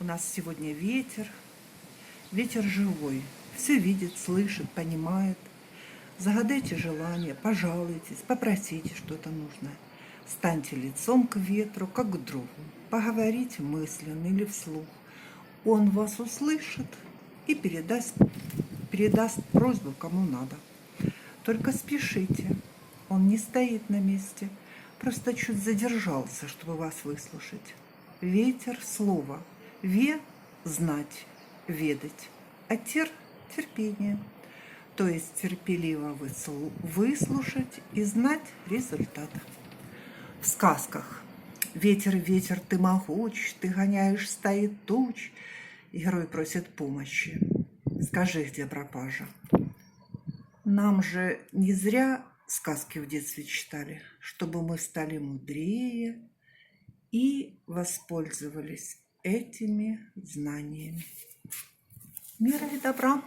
У нас сегодня ветер. Ветер живой. Все видит, слышит, понимает. Загадайте желание, пожалуйтесь, попросите что-то нужное. Станьте лицом к ветру, как к другу. Поговорите мысленно или вслух. Он вас услышит и передаст просьбу кому надо. Только спешите. Он не стоит на месте. Просто чуть задержался, чтобы вас выслушать. Ветер – слово. Ве – знать, ведать. А терпение. То есть терпеливо выслушать и знать результат. В сказках «Ветер, ветер, ты могуч, ты гоняешь стаи туч», герой просит помощи. Скажи, где пропажа? Нам же не зря сказки в детстве читали, чтобы мы стали мудрее и воспользовались этими знаниями. Мира и добра!